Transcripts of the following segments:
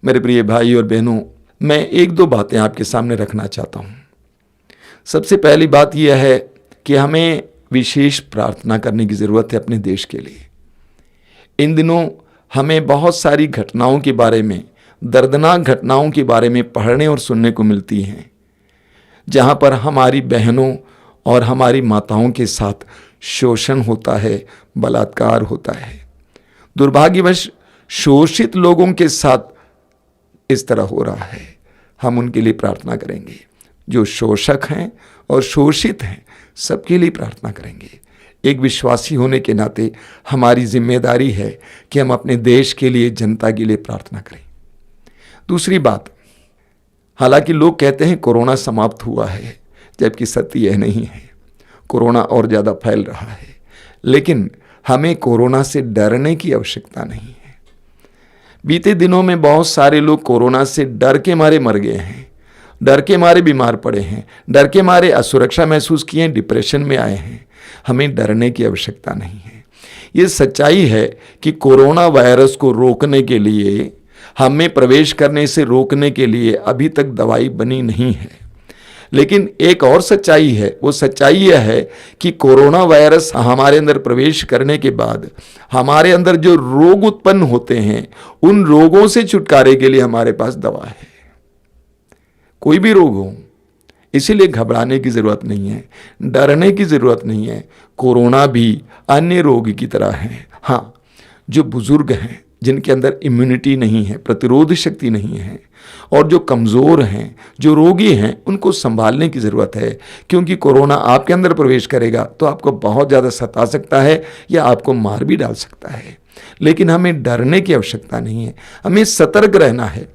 मेरे प्रिय भाई और बहनों, मैं एक दो बातें आपके सामने रखना चाहता हूँ। सबसे पहली बात यह है कि हमें विशेष प्रार्थना करने की ज़रूरत है अपने देश के लिए। इन दिनों हमें बहुत सारी घटनाओं के बारे में, दर्दनाक घटनाओं के बारे में पढ़ने और सुनने को मिलती हैं, जहाँ पर हमारी बहनों और हमारी माताओं के साथ शोषण होता है, बलात्कार होता है। दुर्भाग्यवश शोषित लोगों के साथ इस तरह हो रहा है। हम उनके लिए प्रार्थना करेंगे, जो शोषक हैं और शोषित हैं, सबके लिए प्रार्थना करेंगे। एक विश्वासी होने के नाते हमारी जिम्मेदारी है कि हम अपने देश के लिए, जनता के लिए प्रार्थना करें। दूसरी बात, हालांकि लोग कहते हैं कोरोना समाप्त हुआ है, जबकि सत्य यह नहीं है। कोरोना और ज़्यादा फैल रहा है, लेकिन हमें कोरोना से डरने की आवश्यकता नहीं है। बीते दिनों में बहुत सारे लोग कोरोना से डर के मारे मर गए हैं, डर के मारे बीमार पड़े हैं, डर के मारे असुरक्षा महसूस किए, डिप्रेशन में आए हैं। हमें डरने की आवश्यकता नहीं है। ये सच्चाई है कि कोरोना वायरस को रोकने के लिए, हमें प्रवेश करने से रोकने के लिए अभी तक दवाई बनी नहीं है। लेकिन एक और सच्चाई है, वो सच्चाई यह है कि कोरोना वायरस हमारे अंदर प्रवेश करने के बाद हमारे अंदर जो रोग उत्पन्न होते हैं, उन रोगों से छुटकारे के लिए हमारे पास दवा है। कोई भी रोग हो, इसीलिए घबराने की ज़रूरत नहीं है, डरने की ज़रूरत नहीं है। कोरोना भी अन्य रोग की तरह है। हाँ, जो बुजुर्ग हैं, जिनके अंदर इम्यूनिटी नहीं है, प्रतिरोध शक्ति नहीं है, और जो कमज़ोर हैं, जो रोगी हैं, उनको संभालने की ज़रूरत है। क्योंकि कोरोना आपके अंदर प्रवेश करेगा तो आपको बहुत ज़्यादा सता सकता है या आपको मार भी डाल सकता है। लेकिन हमें डरने की आवश्यकता नहीं है, हमें सतर्क रहना है।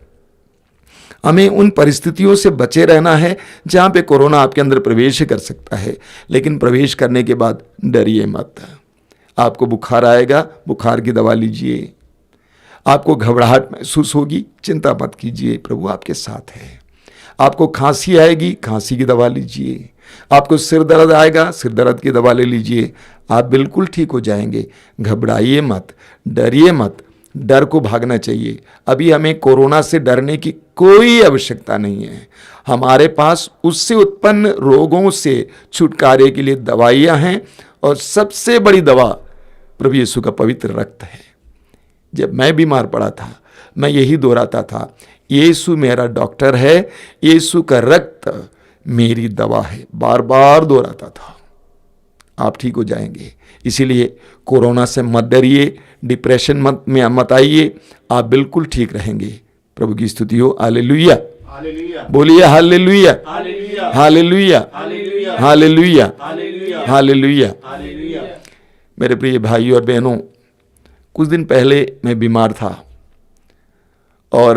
हमें उन परिस्थितियों से बचे रहना है जहाँ पे कोरोना आपके अंदर प्रवेश कर सकता है। लेकिन प्रवेश करने के बाद डरिए मत। आपको बुखार आएगा, बुखार की दवा लीजिए। आपको घबराहट महसूस होगी, चिंता मत कीजिए, प्रभु आपके साथ है। आपको खांसी आएगी, खांसी की दवा लीजिए। आपको सिर दर्द आएगा, सिर दर्द की दवा ले लीजिए, आप बिल्कुल ठीक हो जाएंगे। घबराइए मत, डरिए मत। डर को भागना चाहिए। अभी हमें कोरोना से डरने की कोई आवश्यकता नहीं है। हमारे पास उससे उत्पन्न रोगों से छुटकारे के लिए दवाइयाँ हैं, और सबसे बड़ी दवा प्रभु यीशु का पवित्र रक्त है। जब मैं बीमार पड़ा था, मैं यही दोहराता था, यीशु मेरा डॉक्टर है, यीशु का रक्त मेरी दवा है। बार बार दोहराता था। आप ठीक हो जाएंगे। इसीलिए कोरोना से मत डरिए, डिप्रेशन मत आइए, आप बिल्कुल ठीक रहेंगे। प्रभु की स्तुति हो। हालेलुया, बोलिए हालेलुया, हालेलुया, हालेलुया, हालेलुया। मेरे प्रिय भाई और बहनों, कुछ दिन पहले मैं बीमार था और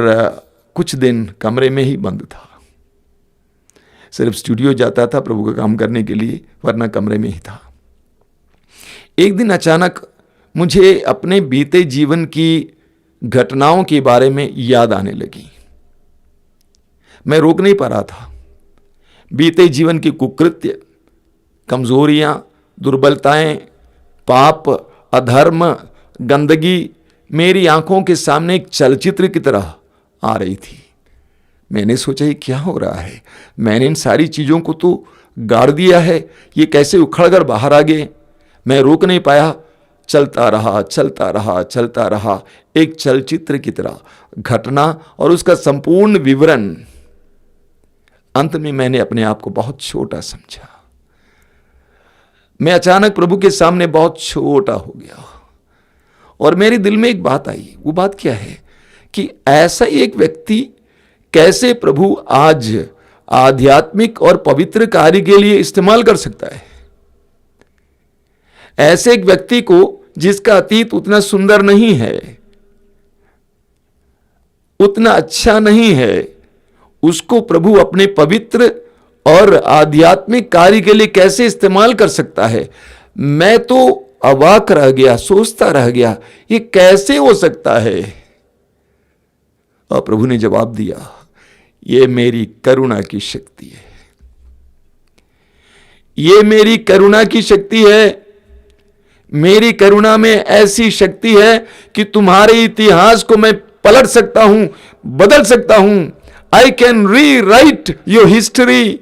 कुछ दिन कमरे में ही बंद था। सिर्फ स्टूडियो जाता था प्रभु का काम करने के लिए, वरना कमरे में ही था। एक दिन अचानक मुझे अपने बीते जीवन की घटनाओं के बारे में याद आने लगी। मैं रोक नहीं पा रहा था। बीते जीवन की कुकृत्य, कमजोरियां, दुर्बलताएं, पाप, अधर्म, गंदगी मेरी आंखों के सामने एक चलचित्र की तरह आ रही थी। मैंने सोचा ये क्या हो रहा है? मैंने इन सारी चीज़ों को तो गाड़ दिया है, ये कैसे उखड़ कर बाहर आ गए? मैं रोक नहीं पाया, चलता रहा, चलता रहा, चलता रहा, एक चलचित्र की तरह घटना और उसका संपूर्ण विवरण। अंत में मैंने अपने आप को बहुत छोटा समझा। मैं अचानक प्रभु के सामने बहुत छोटा हो गया और मेरे दिल में एक बात आई। वो बात क्या है कि ऐसा एक व्यक्ति कैसे प्रभु आज आध्यात्मिक और पवित्र कार्य के लिए इस्तेमाल कर सकता है। ऐसे एक व्यक्ति को जिसका अतीत उतना सुंदर नहीं है, उतना अच्छा नहीं है, उसको प्रभु अपने पवित्र और आध्यात्मिक कार्य के लिए कैसे इस्तेमाल कर सकता है। मैं तो अवाक रह गया, सोचता रह गया, ये कैसे हो सकता है। और प्रभु ने जवाब दिया, ये मेरी करुणा की शक्ति है, ये मेरी करुणा की शक्ति है। मेरी करुणा में ऐसी शक्ति है कि तुम्हारे इतिहास को मैं पलट सकता हूं, बदल सकता हूं। आई कैन री राइट योर हिस्ट्री।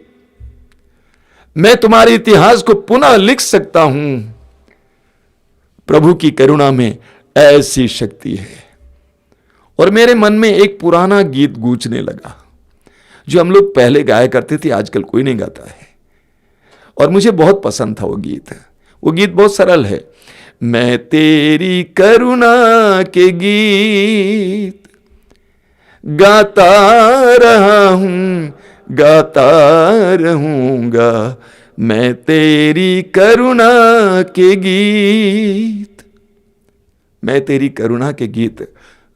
मैं तुम्हारे इतिहास को पुनः लिख सकता हूं। प्रभु की करुणा में ऐसी शक्ति है। और मेरे मन में एक पुराना गीत गूंजने लगा जो हम लोग पहले गाया करते थे, आजकल कोई नहीं गाता है, और मुझे बहुत पसंद था वो गीत। वो गीत बहुत सरल है। मैं तेरी करुणा के गीत गाता रहा हूं, गाता रहूंगा। मैं तेरी करुणा के गीत, मैं तेरी करुणा के गीत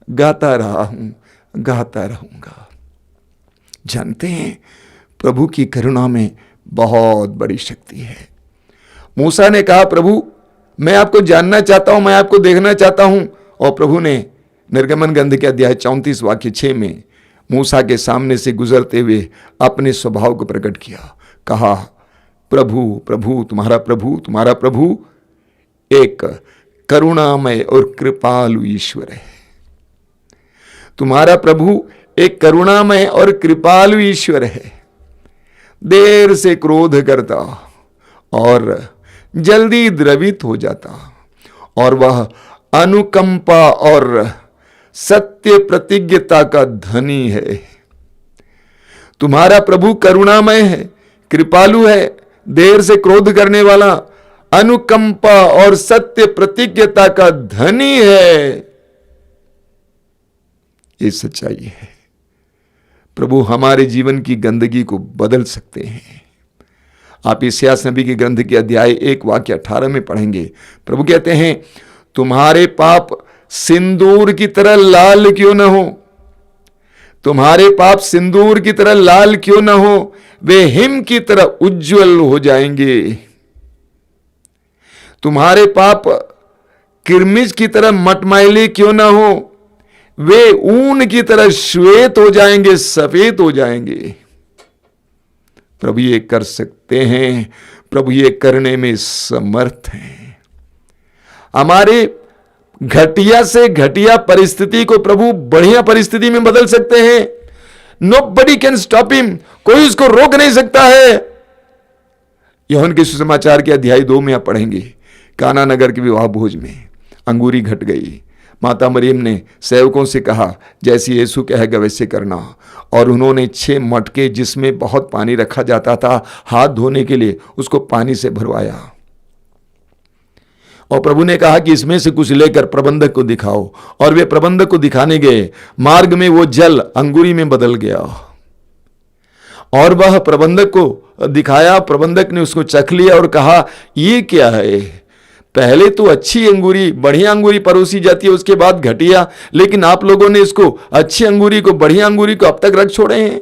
गाता रहा हूं, गाता रहूंगा। जानते हैं, प्रभु की करुणा में बहुत बड़ी शक्ति है। मूसा ने कहा, प्रभु मैं आपको जानना चाहता हूं, मैं आपको देखना चाहता हूं। और प्रभु ने निर्गमन ग्रंथ के अध्याय 34 वाक्य 6 में मूसा के सामने से गुजरते हुए अपने स्वभाव को प्रकट किया। कहा, प्रभु प्रभु तुम्हारा प्रभु एक करुणामय और कृपालु ईश्वर है। तुम्हारा प्रभु एक करुणामय और कृपालु ईश्वर है। देर से क्रोध करता और जल्दी द्रवित हो जाता, और वह अनुकंपा और सत्य प्रतिज्ञता का धनी है। तुम्हारा प्रभु करुणामय है, कृपालु है, देर से क्रोध करने वाला, अनुकंपा और सत्य प्रतिज्ञता का धनी है। ये सच्चाई है। प्रभु हमारे जीवन की गंदगी को बदल सकते हैं। आप इस्यास नबी के ग्रंथ के अध्याय 1 वाक्य 18 में पढ़ेंगे। प्रभु कहते हैं, तुम्हारे पाप सिंदूर की तरह लाल क्यों न हो, तुम्हारे पाप सिंदूर की तरह लाल क्यों न हो, वे हिम की तरह उज्जवल हो जाएंगे। तुम्हारे पाप किरमिज की तरह मटमैले क्यों न हो, वे ऊन की तरह श्वेत हो जाएंगे, सफेद हो जाएंगे। प्रभु ये कर सकते हैं, प्रभु ये करने में समर्थ हैं। हमारे घटिया से घटिया परिस्थिति को प्रभु बढ़िया परिस्थिति में बदल सकते हैं। नोबडी कैन स्टॉप हिम, कोई उसको रोक नहीं सकता है। यूहन्ना के सुसमाचार के अध्याय 2 में आप पढ़ेंगे, काना नगर के विवाह भोज में अंगूरी घट गई। माता मरियम ने सेवकों से कहा, जैसे यीशु कहेगा वैसे करना। और उन्होंने 6 मटके जिसमें बहुत पानी रखा जाता था हाथ धोने के लिए, उसको पानी से भरवाया। और प्रभु ने कहा कि इसमें से कुछ लेकर प्रबंधक को दिखाओ। और वे प्रबंधक को दिखाने गए। मार्ग में वो जल अंगूरी में बदल गया और वह प्रबंधक को दिखाया। प्रबंधक ने उसको चख लिया और कहा, ये क्या है? पहले तो अच्छी अंगूरी, बढ़िया अंगूरी परोसी जाती है, उसके बाद घटिया, लेकिन आप लोगों ने इसको अच्छी अंगूरी को, बढ़िया अंगूरी को अब तक रख छोड़े हैं।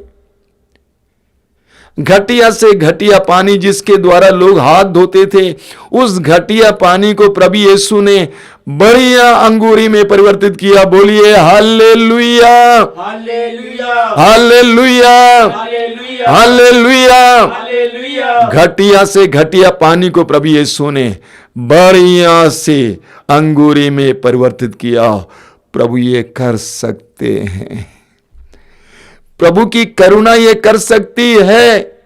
घटिया से घटिया पानी जिसके द्वारा लोग हाथ धोते थे, उस घटिया पानी को प्रभु यीशु ने बढ़िया अंगूरी में परिवर्तित किया। बोलिए hallelujah, hallelujah, hallelujah, hallelujah, hallelujah. घटिया से घटिया पानी को प्रभु यीशु ने बढ़िया से अंगूरी में परिवर्तित किया। प्रभु ये कर सकते हैं। प्रभु की करुणा ये कर सकती है।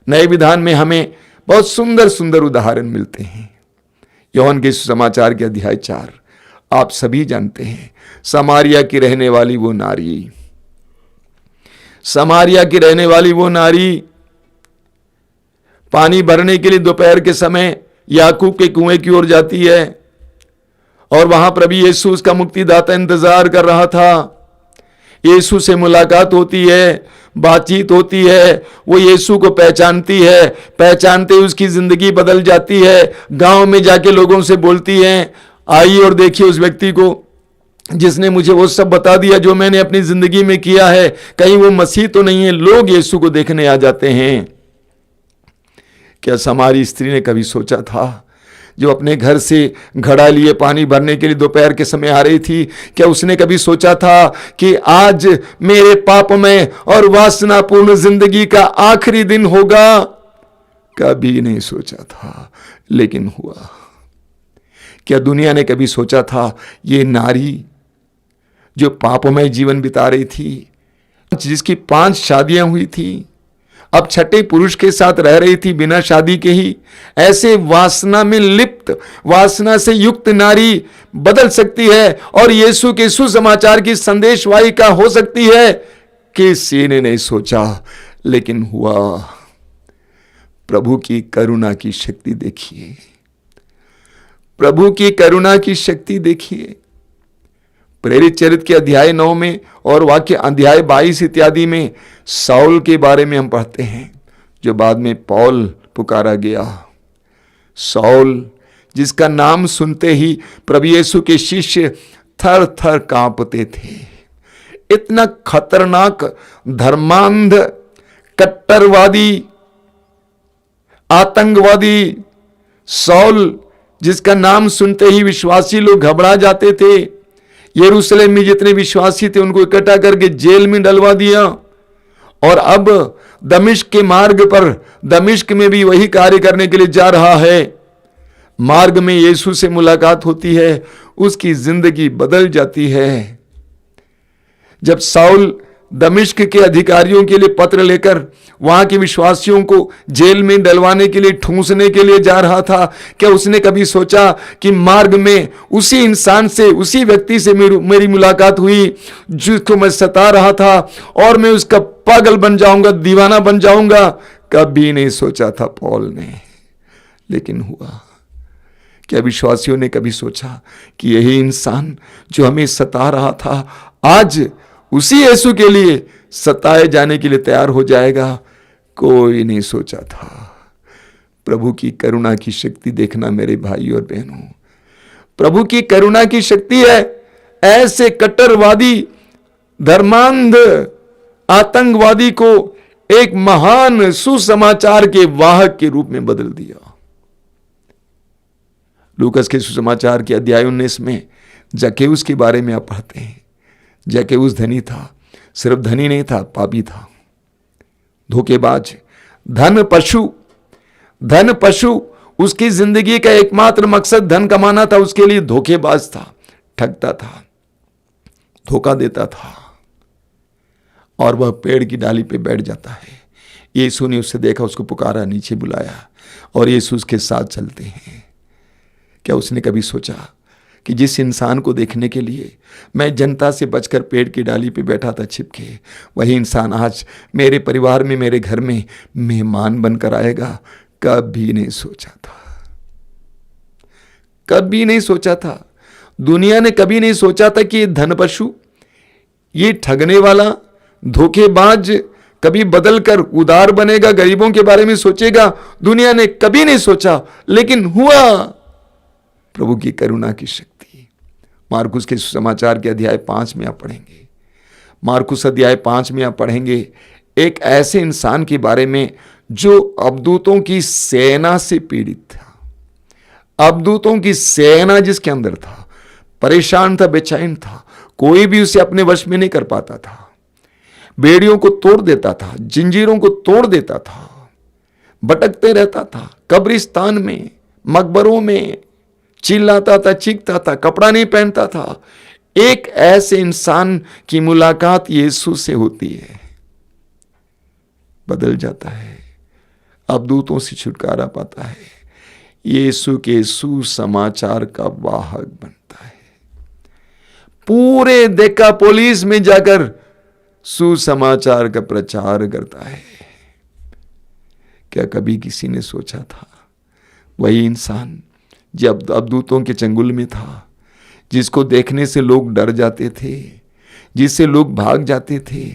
नए विधान में हमें बहुत सुंदर सुंदर उदाहरण मिलते हैं। यूहन्ना के सुसमाचार के अध्याय 4 आप सभी जानते हैं। समारिया की रहने वाली वो नारी, समारिया की रहने वाली वो नारी पानी भरने के लिए दोपहर के समय याकूब के कुएं की ओर जाती है और वहां प्रभु यीशु उसका मुक्तिदाता इंतजार कर रहा था। यीशु से मुलाकात होती है, बातचीत होती है, वो यीशु को पहचानती है, पहचानते ही उसकी जिंदगी बदल जाती है। गांव में जाके लोगों से बोलती है, आइए और देखिए उस व्यक्ति को जिसने मुझे वो सब बता दिया जो मैंने अपनी जिंदगी में किया है, कहीं वो मसीह तो नहीं है। लोग यीशु को देखने आ जाते हैं। क्या समारी स्त्री ने कभी सोचा था, जो अपने घर से घड़ा लिए पानी भरने के लिए दोपहर के समय आ रही थी, क्या उसने कभी सोचा था कि आज मेरे पापमय और वासनापूर्ण जिंदगी का आखिरी दिन होगा? कभी नहीं सोचा था, लेकिन हुआ। क्या दुनिया ने कभी सोचा था ये नारी जो पापोमय जीवन बिता रही थी, जिसकी 5 शादियां हुई थी, अब छठे पुरुष के साथ रह रही थी बिना शादी के ही। ऐसे वासना में लिप्त, वासना से युक्त नारी बदल सकती है और यीशु के सुसमाचार की संदेशवाहिका हो सकती है, किसी ने नहीं सोचा, लेकिन हुआ। प्रभु की करुणा की शक्ति देखिए, प्रभु की करुणा की शक्ति देखिए। प्रेरित चरित्र के अध्याय 9 में और वाक्य अध्याय 22 इत्यादि में साउल के बारे में हम पढ़ते हैं, जो बाद में पौल पुकारा गया। साउल, जिसका नाम सुनते ही प्रभु यीशु के शिष्य थर थर कांपते थे। इतना खतरनाक, धर्मांध, कट्टरवादी, आतंकवादी साउल, जिसका नाम सुनते ही विश्वासी लोग घबरा जाते थे। यरूशलेम में जितने विश्वासी थे उनको इकट्ठा करके जेल में डलवा दिया, और अब दमिश्क के मार्ग पर, दमिश्क में भी वही कार्य करने के लिए जा रहा है। मार्ग में यीशु से मुलाकात होती है, उसकी जिंदगी बदल जाती है। जब साउल दमिश्क के अधिकारियों के लिए पत्र लेकर वहां के विश्वासियों को जेल में डलवाने के लिए, ठूंसने के लिए जा रहा था, क्या उसने कभी सोचा कि मार्ग में उसी इंसान से, उसी व्यक्ति से मेरी मुलाकात हुई जिसको मैं सता रहा था, और मैं उसका पागल बन जाऊंगा, दीवाना बन जाऊंगा? कभी नहीं सोचा था पौल ने, लेकिन हुआ। क्या विश्वासियों ने कभी सोचा कि यही इंसान जो हमें सता रहा था, आज उसी यीशु के लिए सताए जाने के लिए तैयार हो जाएगा? कोई नहीं सोचा था। प्रभु की करुणा की शक्ति देखना मेरे भाई और बहनों, प्रभु की करुणा की शक्ति है। ऐसे कट्टरवादी, धर्मांध, आतंकवादी को एक महान सुसमाचार के वाहक के रूप में बदल दिया। लूकस के सुसमाचार के अध्याय 19 में जक्केउस के बारे में आप पढ़ते हैं। जक्केउस धनी था, सिर्फ धनी नहीं था, पापी था, धोखेबाज, धन पशु उसकी जिंदगी का एकमात्र मकसद धन कमाना था। उसके लिए धोखेबाज था, ठगता था, धोखा देता था, और वह पेड़ की डाली पे बैठ जाता है। यीशु ने उससे देखा, उसको पुकारा, नीचे बुलाया, और यीशु उसके साथ चलते हैं। क्या उसने कभी सोचा कि जिस इंसान को देखने के लिए मैं जनता से बचकर पेड़ की डाली पे बैठा था छिपके, वही इंसान आज मेरे परिवार में, मेरे घर में मेहमान बनकर आएगा? कभी नहीं सोचा था, कभी नहीं सोचा था। दुनिया ने कभी नहीं सोचा था कि ये धनपशु, ये ठगने वाला, धोखेबाज कभी बदलकर उदार बनेगा, गरीबों के बारे में सोचेगा। दुनिया ने कभी नहीं सोचा, लेकिन हुआ। प्रभु की करुणा की शक्ति। मार्कुस के सुसमाचार के अध्याय 5 में आप पढ़ेंगे, मार्कुस अध्याय 5 में आप पढ़ेंगे एक ऐसे इंसान के बारे में जो अबदूतों की सेना से पीड़ित था। अबदूतों की सेना जिसके अंदर था, परेशान था, बेचैन था, कोई भी उसे अपने वश में नहीं कर पाता था। बेड़ियों को तोड़ देता था, जंजीरों को तोड़ देता था, भटकते रहता था, कब्रिस्तान में, मकबरों में चिल्लाता था, चीखता था, कपड़ा नहीं पहनता था। एक ऐसे इंसान की मुलाकात यीशु से होती है, बदल जाता है, अबदूतों से छुटकारा पाता है, यीशु के सुसमाचार का वाहक बनता है। पूरे देकापोलिस में जाकर सुसमाचार का प्रचार करता है। क्या कभी किसी ने सोचा था वही इंसान जब अबदूतों के चंगुल में था, जिसको देखने से लोग डर जाते थे, जिससे लोग भाग जाते थे,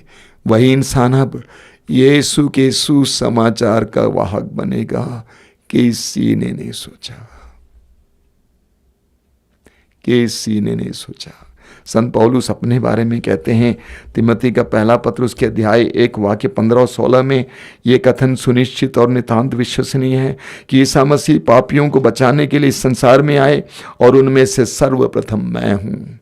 वही इंसान अब यीशु के सुसमाचार का वाहक बनेगा? किसी ने नहीं सोचा, किसी ने नहीं सोचा। संत पौलुस अपने बारे में कहते हैं, तिमोथी का पहला पत्र उसके अध्याय 1 वाक्य 15 और 16 में यह कथन सुनिश्चित और नितांत विश्वसनीय है कि ईसा मसीह पापियों को बचाने के लिए इस संसार में आए और उनमें से सर्वप्रथम मैं हूं।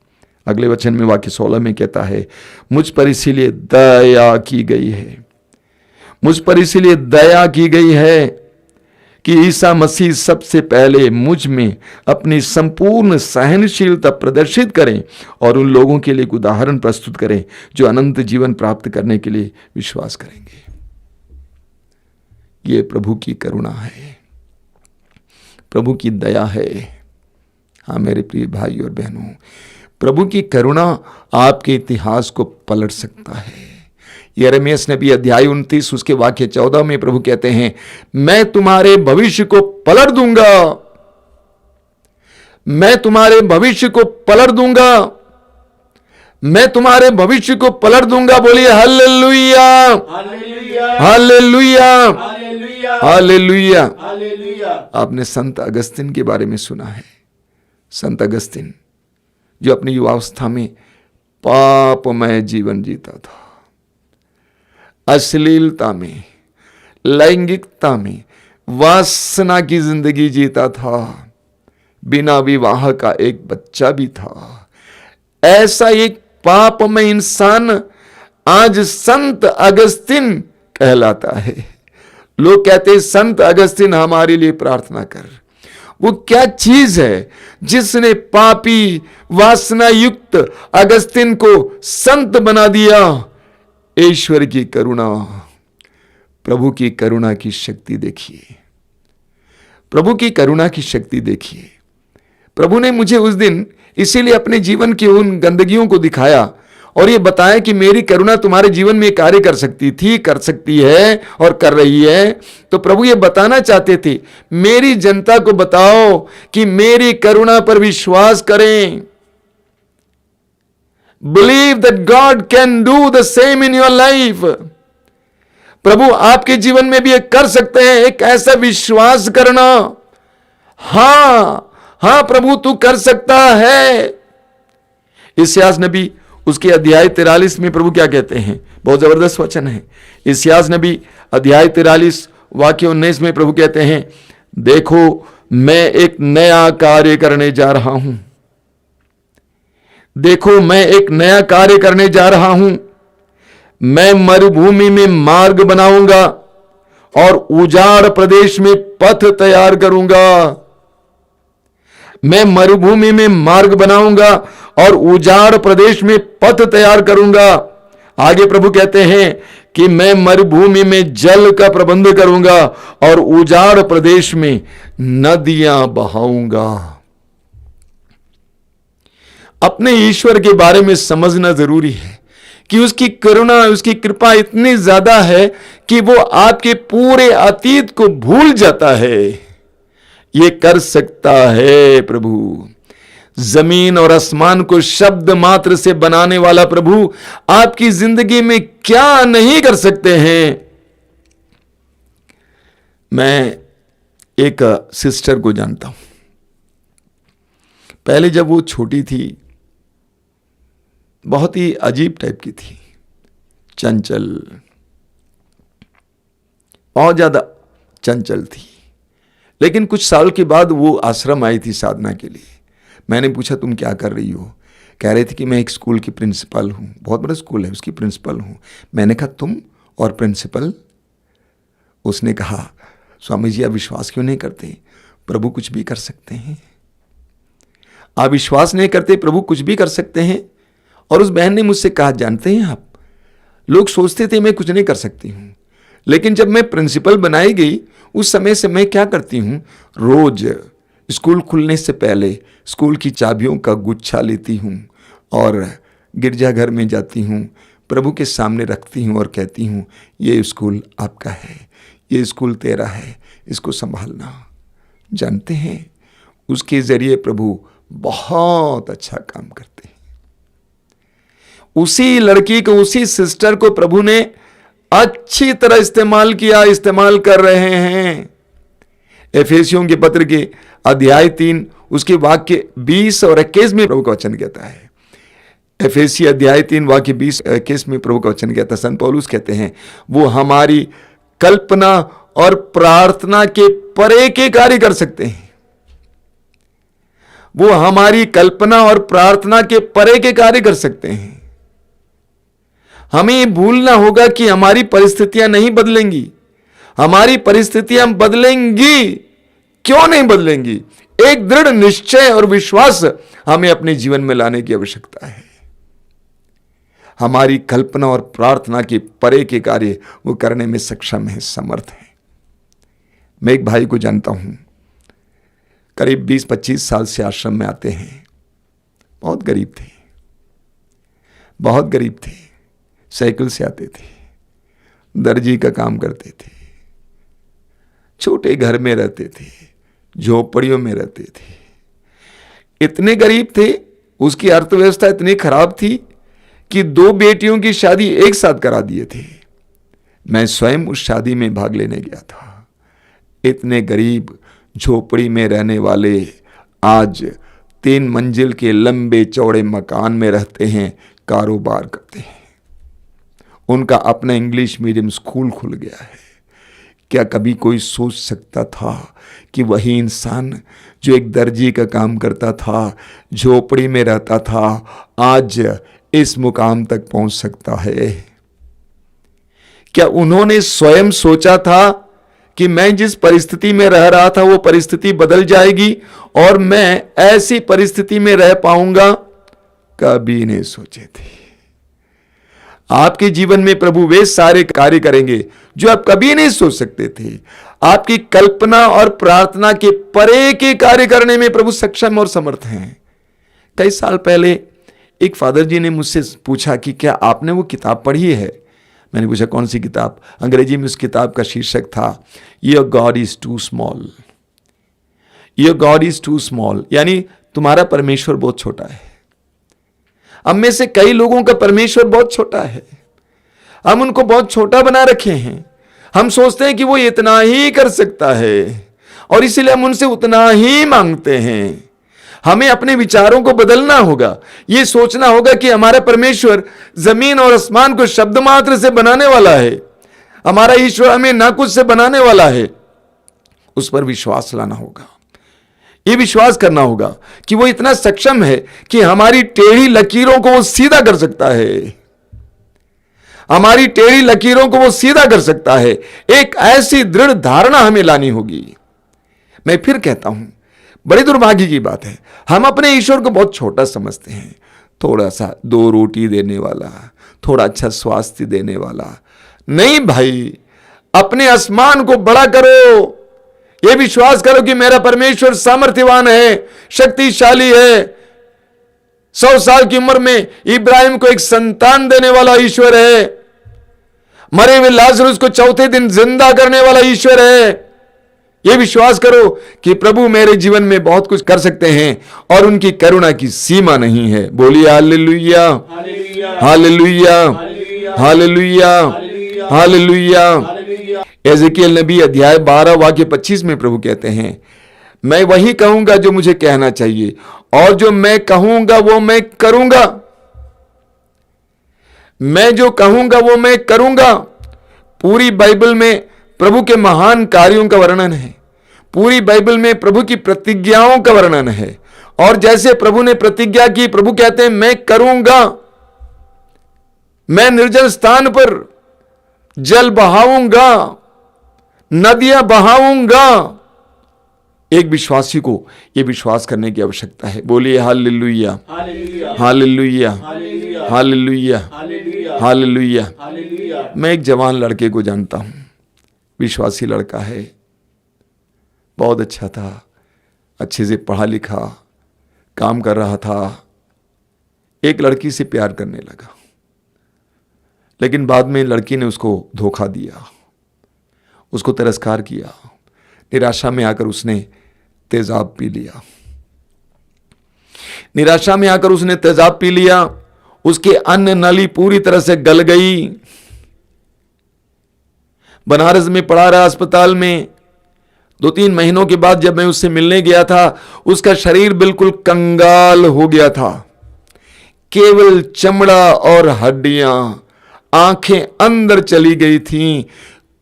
अगले वचन में वाक्य 16 में कहता है, मुझ पर इसीलिए दया की गई है, मुझ पर इसीलिए दया की गई है कि ईसा मसीह सबसे पहले मुझ में अपनी संपूर्ण सहनशीलता प्रदर्शित करें और उन लोगों के लिए एक उदाहरण प्रस्तुत करें जो अनंत जीवन प्राप्त करने के लिए विश्वास करेंगे। ये प्रभु की करुणा है, प्रभु की दया है। हाँ मेरे प्रिय भाई और बहनों, प्रभु की करुणा आपके इतिहास को पलट सकता है। यिर्मयाह नबी अध्याय 29 उसके वाक्य 14 में प्रभु कहते हैं, मैं तुम्हारे भविष्य को पलट दूंगा, मैं तुम्हारे भविष्य को पलट दूंगा, मैं तुम्हारे भविष्य को पलट दूंगा। बोलिए hallelujah, hallelujah, hallelujah, hallelujah, hallelujah. Hallelujah. आपने संत अगस्तिन के बारे में सुना है। संत अगस्तिन जो अपनी युवावस्था में पापमय जीवन जीता था, अश्लीलता में, लैंगिकता में, वासना की जिंदगी जीता था, बिना विवाह का एक बच्चा भी था। ऐसा एक पापमय इंसान आज संत अगस्तिन कहलाता है। लोग कहते हैं संत अगस्तिन हमारे लिए प्रार्थना कर। वो क्या चीज है जिसने पापी वासना युक्त अगस्तिन को संत बना दिया? ईश्वर की करुणा, प्रभु की करुणा की शक्ति देखिए, प्रभु की करुणा की शक्ति देखिए। प्रभु ने मुझे उस दिन इसीलिए अपने जीवन की उन गंदगियों को दिखाया और ये बताया कि मेरी करुणा तुम्हारे जीवन में कार्य कर सकती थी, कर सकती है और कर रही है। तो प्रभु ये बताना चाहते थे, मेरी जनता को बताओ कि मेरी करुणा पर विश्वास करें। Believe that God can do the same in your life. प्रभु आपके जीवन में भी एक कर सकते हैं, एक ऐसा विश्वास करना, हां प्रभु तू कर सकता है। इस्यास नबी उसके अध्याय 43 में प्रभु क्या कहते हैं? बहुत जबरदस्त वचन है। इस्यास नबी अध्याय 43 वाक्य 19 में प्रभु कहते हैं, देखो मैं एक नया कार्य करने जा रहा हूं, देखो मैं एक नया कार्य करने जा रहा हूं। मैं मरुभूमि में मार्ग बनाऊंगा और उजाड़ प्रदेश में पथ तैयार करूंगा। मैं मरुभूमि में मार्ग बनाऊंगा और उजाड़ प्रदेश में पथ तैयार करूंगा। आगे प्रभु कहते हैं कि मैं मरुभूमि में जल का प्रबंध करूंगा और उजाड़ प्रदेश में नदियां बहाऊंगा। अपने ईश्वर के बारे में समझना जरूरी है कि उसकी करुणा, उसकी कृपा इतनी ज्यादा है कि वो आपके पूरे अतीत को भूल जाता है। ये कर सकता है प्रभु। जमीन और आसमान को शब्द मात्र से बनाने वाला प्रभु आपकी जिंदगी में क्या नहीं कर सकते हैं। मैं एक सिस्टर को जानता हूं। पहले जब वो छोटी थी, बहुत ही अजीब टाइप की थी, चंचल, बहुत ज्यादा चंचल थी। लेकिन कुछ साल के बाद वो आश्रम आई थी साधना के लिए। मैंने पूछा तुम क्या कर रही हो? कह रही थी कि मैं एक स्कूल की प्रिंसिपल हूं, बहुत बड़ा स्कूल है, उसकी प्रिंसिपल हूं। मैंने कहा तुम और प्रिंसिपल? उसने कहा स्वामी जी आप विश्वास क्यों नहीं करते? प्रभु कुछ भी कर सकते हैं। आप विश्वास नहीं करते, प्रभु कुछ भी कर सकते हैं। और उस बहन ने मुझसे कहा जानते हैं आप, लोग सोचते थे मैं कुछ नहीं कर सकती हूं, लेकिन जब मैं प्रिंसिपल बनाई गई उस समय से मैं क्या करती हूं, रोज स्कूल खुलने से पहले स्कूल की चाबियों का गुच्छा लेती हूं और गिरजाघर में जाती हूं, प्रभु के सामने रखती हूं और कहती हूं ये स्कूल आपका है, ये स्कूल तेरा है, इसको संभालना। जानते हैं उसके जरिए प्रभु बहुत अच्छा काम करते हैं। उसी लड़की को, उसी सिस्टर को प्रभु ने अच्छी तरह इस्तेमाल किया, इस्तेमाल कर रहे हैं। एफेसियों के पत्र के अध्याय 3 उसके वाक्य 20 और 21 में प्रभु का वचन कहता है। एफेसी अध्याय 3 वाक्य 20-21 में प्रभु का वचन कहता है। संत पौलुस कहते हैं वो हमारी कल्पना और प्रार्थना के परे के कार्य कर सकते हैं। वो हमारी कल्पना और प्रार्थना के परे के कार्य कर सकते हैं। हमें भूलना होगा कि हमारी परिस्थितियां नहीं बदलेंगी, हमारी परिस्थितियां बदलेंगी, क्यों नहीं बदलेंगी? एक दृढ़ निश्चय और विश्वास हमें अपने जीवन में लाने की आवश्यकता है। हमारी कल्पना और प्रार्थना के परे के कार्य वो करने में सक्षम है, समर्थ है। मैं एक भाई को जानता हूं, करीब 20-25 साल से आश्रम में आते हैं। बहुत गरीब थे, बहुत गरीब थे, साइकिल से आते थे, दर्जी का काम करते थे, छोटे घर में रहते थे, झोपड़ियों में रहते थे। इतने गरीब थे, उसकी अर्थव्यवस्था इतनी खराब थी कि 2 बेटियों की शादी एक साथ करा दिए थे। मैं स्वयं उस शादी में भाग लेने गया था। इतने गरीब झोपड़ी में रहने वाले आज 3 मंजिल के लंबे चौड़े मकान में रहते हैं, कारोबार करते हैं। उनका अपना इंग्लिश मीडियम स्कूल खुल गया है। क्या कभी कोई सोच सकता था कि वही इंसान जो एक दर्जी का काम करता था, झोपड़ी में रहता था, आज इस मुकाम तक पहुंच सकता है? क्या उन्होंने स्वयं सोचा था कि मैं जिस परिस्थिति में रह रहा था वो परिस्थिति बदल जाएगी और मैं ऐसी परिस्थिति में रह पाऊंगा? कभी नहीं सोचे थे। आपके जीवन में प्रभु वे सारे कार्य करेंगे जो आप कभी नहीं सोच सकते थे। आपकी कल्पना और प्रार्थना के परे के कार्य करने में प्रभु सक्षम और समर्थ हैं। कई साल पहले एक फादर जी ने मुझसे पूछा कि क्या आपने वो किताब पढ़ी है? मैंने पूछा कौन सी किताब? अंग्रेजी में उस किताब का शीर्षक था your God is too small. Your God is too small यानी तुम्हारा परमेश्वर बहुत छोटा है। हम में से कई लोगों का परमेश्वर बहुत छोटा है। हम उनको बहुत छोटा बना रखे हैं। हम सोचते हैं कि वो इतना ही कर सकता है और इसलिए हम उनसे उतना ही मांगते हैं। हमें अपने विचारों को बदलना होगा। ये सोचना होगा कि हमारा परमेश्वर जमीन और आसमान को शब्द मात्र से बनाने वाला है। हमारा ईश्वर हमें ना कुछ से बनाने वाला है। उस पर विश्वास लाना होगा। ये विश्वास करना होगा कि वो इतना सक्षम है कि हमारी टेढ़ी लकीरों को वो सीधा कर सकता है। हमारी टेढ़ी लकीरों को वो सीधा कर सकता है। एक ऐसी दृढ़ धारणा हमें लानी होगी। मैं फिर कहता हूं, बड़ी दुर्भाग्य की बात है, हम अपने ईश्वर को बहुत छोटा समझते हैं। थोड़ा सा 2 रोटी देने वाला, थोड़ा अच्छा स्वास्थ्य देने वाला। नहीं भाई, अपने आसमान को बड़ा करो। यह विश्वास करो कि मेरा परमेश्वर सामर्थ्यवान है, शक्तिशाली है। 100 साल की उम्र में इब्राहिम को एक संतान देने वाला ईश्वर है। मरे हुए लाजरुस को चौथे दिन जिंदा करने वाला ईश्वर है। यह विश्वास करो कि प्रभु मेरे जीवन में बहुत कुछ कर सकते हैं और उनकी करुणा की सीमा नहीं है। बोलिए hallelujah, hallelujah, hallelujah, hallelujah. Ezekiel नबी अध्याय 12 वाक्य 25 में प्रभु कहते हैं, मैं वही कहूंगा जो मुझे कहना चाहिए और जो मैं कहूंगा वो मैं करूंगा। मैं जो कहूंगा वो मैं करूंगा। पूरी बाइबल में प्रभु के महान कार्यों का वर्णन है। पूरी बाइबल में प्रभु की प्रतिज्ञाओं का वर्णन है। और जैसे प्रभु ने प्रतिज्ञा की, प्रभु कहते हैं मैं करूंगा। मैं निर्जल स्थान पर जल बहाऊंगा, नदियां बहाऊंगा। एक विश्वासी को यह विश्वास करने की आवश्यकता है। बोलिए हालेलुया, हालेलुया, हालेलुया, हालेलुया। मैं एक जवान लड़के को जानता हूं, विश्वासी लड़का है, बहुत अच्छा था, अच्छे से पढ़ा लिखा, काम कर रहा था। एक लड़की से प्यार करने लगा, लेकिन बाद में लड़की ने उसको धोखा दिया, उसको तिरस्कार किया। निराशा में आकर उसने तेजाब पी लिया। निराशा में आकर उसने तेजाब पी लिया। उसके अन्न नली पूरी तरह से गल गई। बनारस में पड़ा रहा अस्पताल में। 2-3 महीनों के बाद जब मैं उससे मिलने गया था, उसका शरीर बिल्कुल कंगाल हो गया था। केवल चमड़ा और हड्डियां, आंखें अंदर चली गई थीं।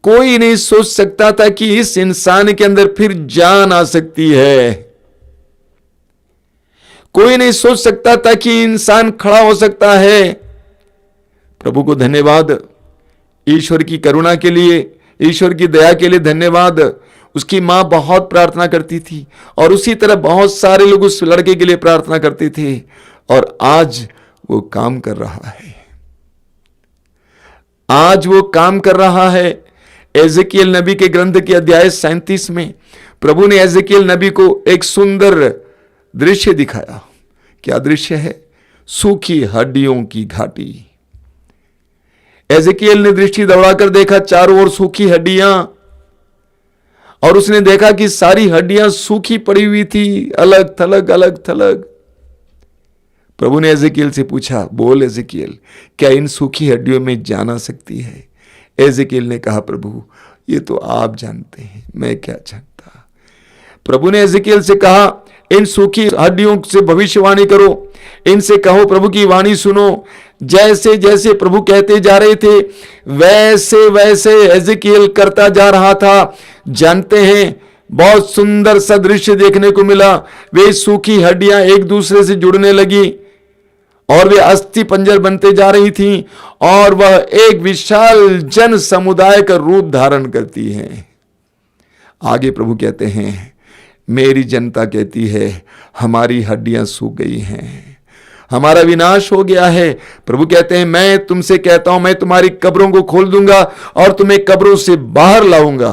कोई नहीं सोच सकता था कि इस इंसान के अंदर फिर जान आ सकती है। कोई नहीं सोच सकता था कि इंसान खड़ा हो सकता है। प्रभु को धन्यवाद ईश्वर की करुणा के लिए ईश्वर की दया के लिए धन्यवाद। उसकी मां बहुत प्रार्थना करती थी और उसी तरह बहुत सारे लोग उस लड़के के लिए प्रार्थना करते थे और आज वो काम कर रहा है। आज वो काम कर रहा है। एजेकियल नबी के ग्रंथ के अध्याय 37 में प्रभु ने एजेकियल नबी को एक सुंदर दृश्य दिखाया। क्या दृश्य है? सूखी हड्डियों की घाटी। एजेकियल ने दृष्टि दौड़ाकर देखा, चारों ओर सूखी हड्डियां, और उसने देखा कि सारी हड्डियां सूखी पड़ी हुई थी, अलग थलग अलग थलग। प्रभु ने एजेकियल से पूछा, बोल एजेकियल, क्या इन सूखी हड्डियों में जान आ सकती है? एजेकियल ने कहा, प्रभु ये तो आप जानते हैं, मैं क्या जानता। प्रभु ने एजेकियल से कहा, इन सूखी हड्डियों से भविष्यवाणी करो, इनसे कहो प्रभु की वाणी सुनो। जैसे जैसे प्रभु कहते जा रहे थे वैसे वैसे एजेकियल करता जा रहा था। जानते हैं, बहुत सुंदर सा दृश्य देखने को मिला। वे सूखी हड्डियां एक दूसरे से जुड़ने लगी और वे अस्थि पंजर बनते जा रही थीं और वह एक विशाल जन समुदाय का रूप धारण करती हैं। आगे प्रभु कहते हैं, मेरी जनता कहती है हमारी हड्डियां सूख गई हैं, हमारा विनाश हो गया है। प्रभु कहते हैं, मैं तुमसे कहता हूं, मैं तुम्हारी कब्रों को खोल दूंगा और तुम्हें कब्रों से बाहर लाऊंगा,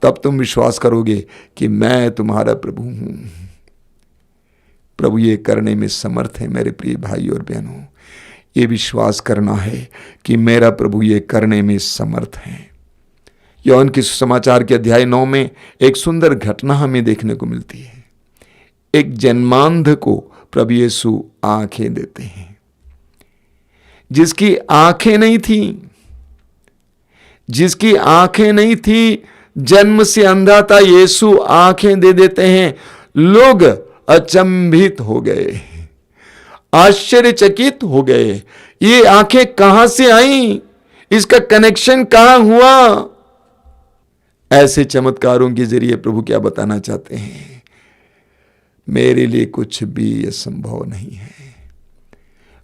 तब तुम विश्वास करोगे कि मैं तुम्हारा प्रभु हूं। प्रभु ये करने में समर्थ है। मेरे प्रिय भाई और बहनों, ये विश्वास करना है कि मेरा प्रभु ये करने में समर्थ है। यूहन्ना के सुसमाचार के अध्याय 9 में एक सुंदर घटना हमें देखने को मिलती है। एक जन्मांध को प्रभु यीशु आंखें देते हैं। जिसकी आंखें नहीं थी, जिसकी आंखें नहीं थी, जन्म से अंधा था, यीशु आंखें दे देते हैं। लोग अचंभित हो गए, आश्चर्यचकित हो गए। ये आंखें कहां से आई? इसका कनेक्शन कहां हुआ? ऐसे चमत्कारों के जरिए प्रभु क्या बताना चाहते हैं? मेरे लिए कुछ भी असंभव नहीं है।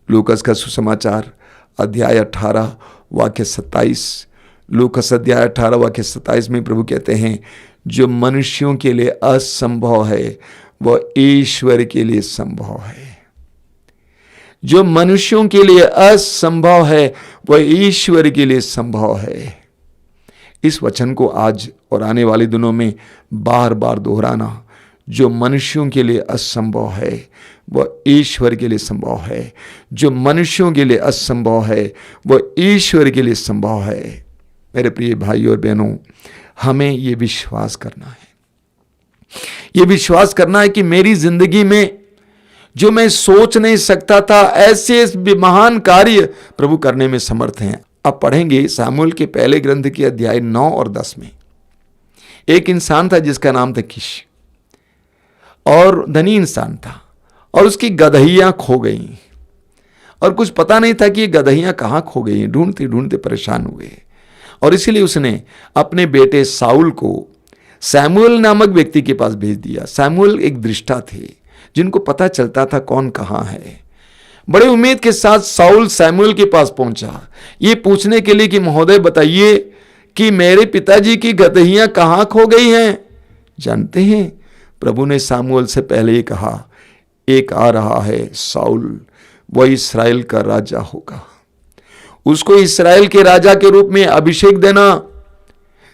लूकस का सुसमाचार अध्याय 18 वाक्य 27, लूकस अध्याय 18 वाक्य 27 में प्रभु कहते हैं, जो मनुष्यों के लिए असंभव है वह ईश्वर के लिए संभव है। जो मनुष्यों के लिए असंभव है वह ईश्वर के लिए संभव है। इस वचन को आज और आने वाले दिनों में बार बार दोहराना। जो मनुष्यों के लिए असंभव है वह ईश्वर के लिए संभव है। जो मनुष्यों के लिए असंभव है वह ईश्वर के लिए संभव है। मेरे प्रिय भाई और बहनों, हमें यह विश्वास करना है, यह विश्वास करना है कि मेरी जिंदगी में जो मैं सोच नहीं सकता था, ऐसे महान कार्य प्रभु करने में समर्थ हैं। अब पढ़ेंगे सामुएल के पहले ग्रंथ के अध्याय 9 और 10 में। एक इंसान था जिसका नाम था कीश, और धनी इंसान था, और उसकी गदहियां खो गईं, और कुछ पता नहीं था कि ये गदहियां कहां खो गई। ढूंढते ढूंढते परेशान हुए, और इसीलिए उसने अपने बेटे साउल को सैमुएल नामक व्यक्ति के पास भेज दिया। सैमुएल एक दृष्टा थे जिनको पता चलता था कौन कहां है। बड़े उम्मीद के साथ साउल सैमुएल के पास पहुंचा, ये पूछने के लिए कि महोदय बताइए कि मेरे पिताजी की गदहियां कहां खो गई हैं। जानते हैं, प्रभु ने सामुएल से पहले ही कहा, एक आ रहा है साउल, वह इस्राएल का राजा होगा, उसको इस्राएल के राजा के रूप में अभिषेक देना।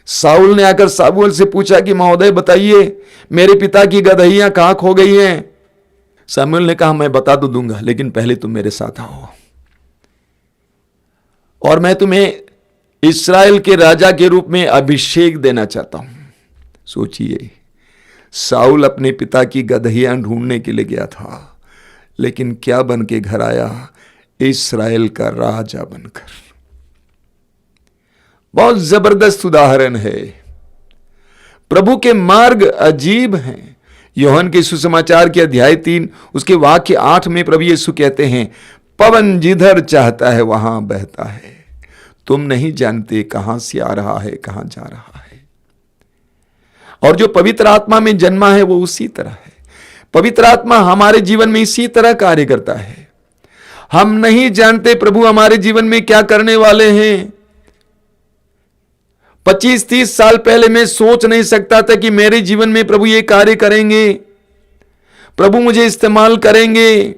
साउल ने आकर सामुएल से पूछा कि महोदय बताइए मेरे पिता की गदहियां कहां खो गई हैं। सामुएल ने कहा, मैं बता तो दूंगा, लेकिन पहले तुम मेरे साथ आओ और मैं तुम्हें इस्राएल के राजा के रूप में अभिषेक देना चाहता हूं। सोचिए, साउल अपने पिता की गदहियां ढूंढने के लिए गया था, लेकिन क्या बन के घर आया? इस्राएल का राजा बनकर। बहुत जबरदस्त उदाहरण है। प्रभु के मार्ग अजीब हैं। यूहन्ना के सुसमाचार के अध्याय 3 उसके वाक्य 8 में प्रभु यीशु कहते हैं, पवन जिधर चाहता है वहां बहता है, तुम नहीं जानते कहां से आ रहा है कहां जा रहा है। और जो पवित्र आत्मा में जन्मा है वो उसी तरह है। पवित्र आत्मा हमारे जीवन में इसी तरह कार्य करता है। हम नहीं जानते प्रभु हमारे जीवन में क्या करने वाले हैं, 25-30 साल पहले मैं सोच नहीं सकता था कि मेरे जीवन में प्रभु ये कार्य करेंगे, प्रभु मुझे इस्तेमाल करेंगे।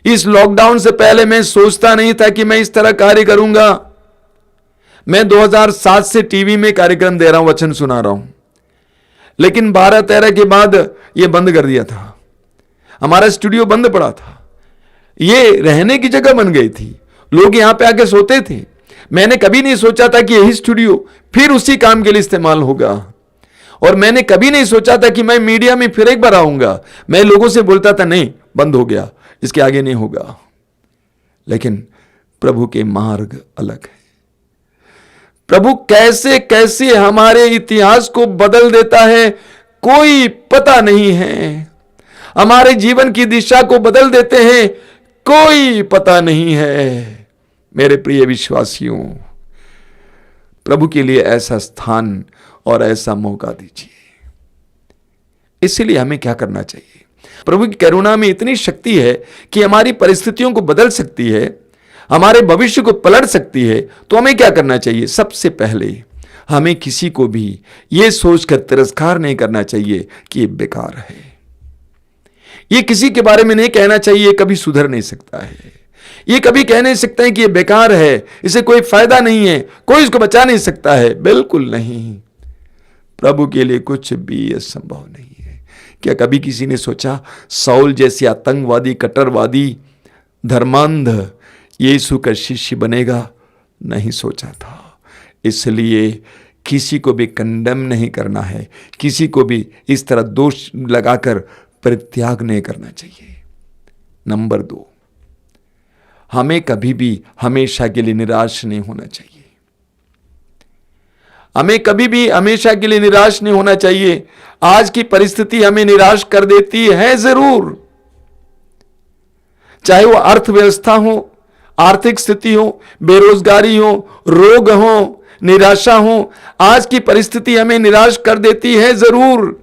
इस लॉकडाउन से पहले मैं सोचता नहीं था कि मैं इस तरह कार्य करूंगा। मैं 2007 से टीवी में कार्यक्रम दे रहा हूं, वचन सुना रहा हूं, लेकिन 12-13 के बाद यह बंद कर दिया था। हमारा स्टूडियो बंद पड़ा था, ये रहने की जगह बन गई थी, लोग यहां पे आके सोते थे। मैंने कभी नहीं सोचा था कि यही स्टूडियो फिर उसी काम के लिए इस्तेमाल होगा, और मैंने कभी नहीं सोचा था कि मैं मीडिया में फिर एक बार आऊंगा। मैं लोगों से बोलता था नहीं, बंद हो गया, इसके आगे नहीं होगा। लेकिन प्रभु के मार्ग अलग है। प्रभु कैसे कैसे हमारे इतिहास को बदल देता है कोई पता नहीं है। हमारे जीवन की दिशा को बदल देते हैं, कोई पता नहीं है। मेरे प्रिय विश्वासियों, प्रभु के लिए ऐसा स्थान और ऐसा मौका दीजिए। इसलिए हमें क्या करना चाहिए? प्रभु की करुणा में इतनी शक्ति है कि हमारी परिस्थितियों को बदल सकती है, हमारे भविष्य को पलट सकती है। तो हमें क्या करना चाहिए? सबसे पहले हमें किसी को भी यह सोचकर तिरस्कार नहीं करना चाहिए कि यह बेकार है। यह किसी के बारे में नहीं कहना चाहिए कभी सुधर नहीं सकता है। ये कभी कह नहीं सकते हैं कि ये बेकार है, इसे कोई फायदा नहीं है, कोई इसको बचा नहीं सकता है। बिल्कुल नहीं, प्रभु के लिए कुछ भी असंभव नहीं है। क्या कभी किसी ने सोचा साउल जैसे आतंकवादी, कट्टरवादी, धर्मांध यीशु का शिष्य बनेगा? नहीं सोचा था। इसलिए किसी को भी कंडेम नहीं करना है, किसी को भी इस तरह दोष लगाकर परित्याग नहीं करना चाहिए। नंबर 2, हमें कभी भी हमेशा के लिए निराश नहीं होना चाहिए। हमें कभी भी हमेशा के लिए निराश नहीं होना चाहिए। आज की परिस्थिति हमें निराश कर देती है जरूर, चाहे वो अर्थव्यवस्था हो, आर्थिक स्थिति हो, बेरोजगारी हो, रोग हो, निराशा हो। आज की परिस्थिति हमें निराश कर देती है जरूर,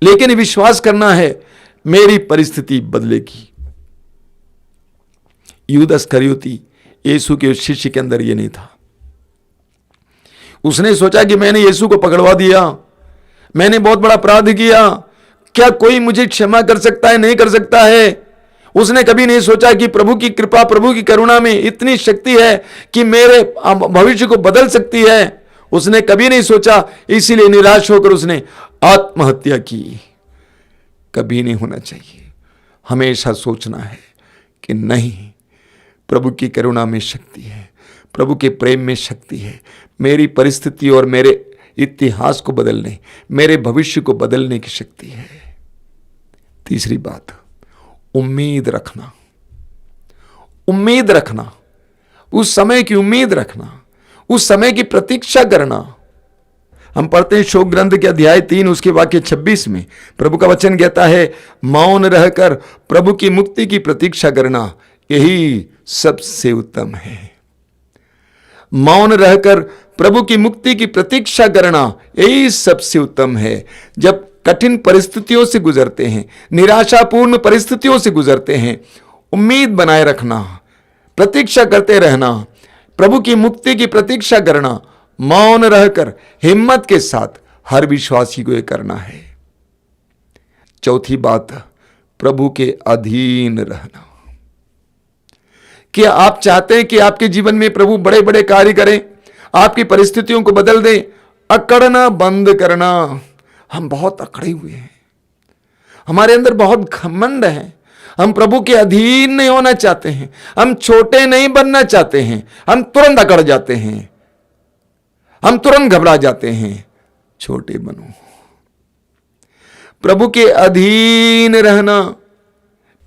लेकिन विश्वास करना है मेरी परिस्थिति बदलेगी। यूदा इस्करियोती यीशु के शिष्य के अंदर यह नहीं था। उसने सोचा कि मैंने यीशु को पकड़वा दिया, मैंने बहुत बड़ा अपराध किया, क्या कोई मुझे क्षमा कर सकता है? नहीं कर सकता है। उसने कभी नहीं सोचा कि प्रभु की कृपा, प्रभु की करुणा में इतनी शक्ति है कि मेरे भविष्य को बदल सकती है। उसने कभी नहीं सोचा, इसीलिए निराश होकर उसने आत्महत्या की। कभी नहीं होना चाहिए। हमेशा सोचना है कि नहीं, प्रभु की करुणा में शक्ति है, प्रभु के प्रेम में शक्ति है। मेरी परिस्थिति और मेरे इतिहास को बदलने, मेरे भविष्य को बदलने की शक्ति है। तीसरी बात, उम्मीद रखना। उम्मीद रखना, उस समय की उम्मीद रखना, उस समय की प्रतीक्षा करना। हम पढ़ते हैं शोक ग्रंथ के अध्याय 3 उसके वाक्य 26 में प्रभु का वचन कहता है, मौन रहकर प्रभु की मुक्ति की प्रतीक्षा करना यही सबसे उत्तम है। मौन रहकर प्रभु की मुक्ति की प्रतीक्षा करना यही सबसे उत्तम है। जब कठिन परिस्थितियों से गुजरते हैं, निराशापूर्ण परिस्थितियों से गुजरते हैं, उम्मीद बनाए रखना, प्रतीक्षा करते रहना, प्रभु की मुक्ति की प्रतीक्षा करना, मौन रहकर हिम्मत के साथ हर विश्वासी को यह करना है। चौथी बात, प्रभु के अधीन रहना। क्या आप चाहते हैं कि आपके जीवन में प्रभु बड़े बड़े कार्य करें, आपकी परिस्थितियों को बदल दे? अकड़ना बंद करना। हम बहुत अकड़े हुए हैं, हमारे अंदर बहुत घमंड है। हम प्रभु के अधीन नहीं होना चाहते हैं, हम छोटे नहीं बनना चाहते हैं। हम तुरंत अकड़ जाते हैं, हम तुरंत घबरा जाते हैं। छोटे बनो, प्रभु के अधीन रहना।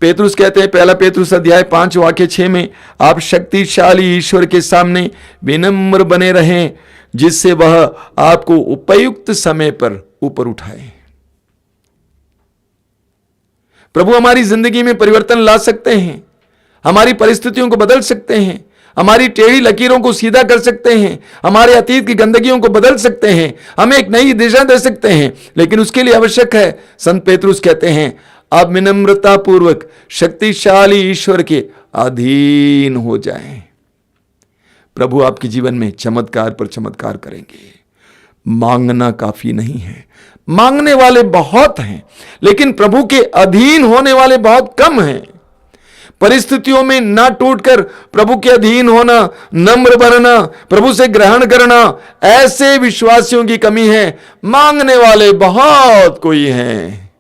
पेतरुस कहते हैं, पहला पेतरुस अध्याय 5 वाक्य 6 में, आप शक्तिशाली ईश्वर के सामने विनम्र बने रहें, जिससे वह आपको उपयुक्त समय पर ऊपर उठाए। प्रभु हमारी जिंदगी में परिवर्तन ला सकते हैं, हमारी परिस्थितियों को बदल सकते हैं, हमारी टेढ़ी लकीरों को सीधा कर सकते हैं, हमारे अतीत की गंदगियों को बदल सकते हैं, हमें एक नई दिशा दे सकते हैं। लेकिन उसके लिए आवश्यक है, संत पेतरुस कहते हैं, आप विनम्रता पूर्वक शक्तिशाली ईश्वर के अधीन हो जाएं। प्रभु आपके जीवन में चमत्कार पर चमत्कार करेंगे। मांगना काफी नहीं है, मांगने वाले बहुत हैं, लेकिन प्रभु के अधीन होने वाले बहुत कम हैं। परिस्थितियों में ना टूटकर प्रभु के अधीन होना, नम्र बनना, प्रभु से ग्रहण करना, ऐसे विश्वासियों की कमी है। मांगने वाले बहुत कोई हैं।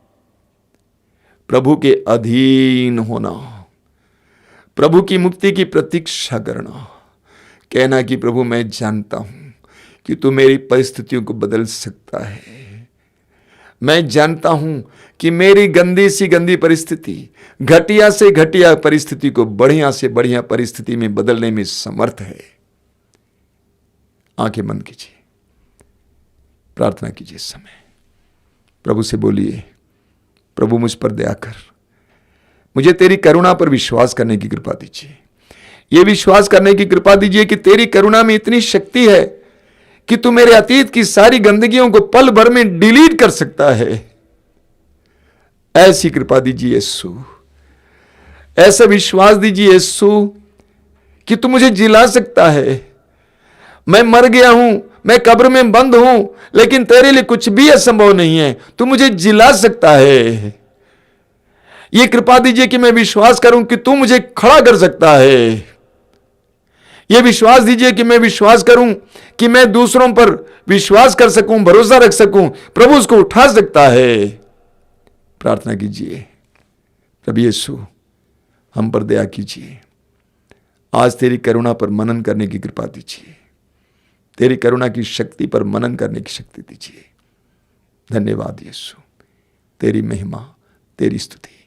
प्रभु के अधीन होना, प्रभु की मुक्ति की प्रतीक्षा करना, कहना कि प्रभु मैं जानता हूं कि तू मेरी परिस्थितियों को बदल सकता है। मैं जानता हूं कि मेरी गंदी सी गंदी परिस्थिति, घटिया से घटिया परिस्थिति को बढ़िया से बढ़िया परिस्थिति में बदलने में समर्थ है। आंखें बंद कीजिए, प्रार्थना कीजिए। इस समय प्रभु से बोलिए, प्रभु मुझ पर दया कर, मुझे तेरी करुणा पर विश्वास करने की कृपा दीजिए। यह विश्वास करने की कृपा दीजिए कि तेरी करुणा में इतनी शक्ति है कि तू मेरे अतीत की सारी गंदगियों को पल भर में डिलीट कर सकता है। ऐसी कृपा दीजिए यीशु, ऐसा विश्वास दीजिए यीशु कि तू मुझे जिला सकता है। मैं मर गया हूं, मैं कब्र में बंद हूं, लेकिन तेरे लिए कुछ भी असंभव नहीं है। तू मुझे जिला सकता है। यह कृपा दीजिए कि मैं विश्वास करूं कि तू मुझे खड़ा कर सकता है। यह विश्वास दीजिए कि मैं विश्वास करूं कि मैं दूसरों पर विश्वास कर सकूं, भरोसा रख सकूं, प्रभु उसको उठा सकता है। प्रार्थना कीजिए, प्रभु यीशु हम पर दया कीजिए। आज तेरी करुणा पर मनन करने की कृपा दीजिए। तेरी करुणा की शक्ति पर मनन करने की शक्ति दीजिए। धन्यवाद यीशु, तेरी महिमा, तेरी स्तुति।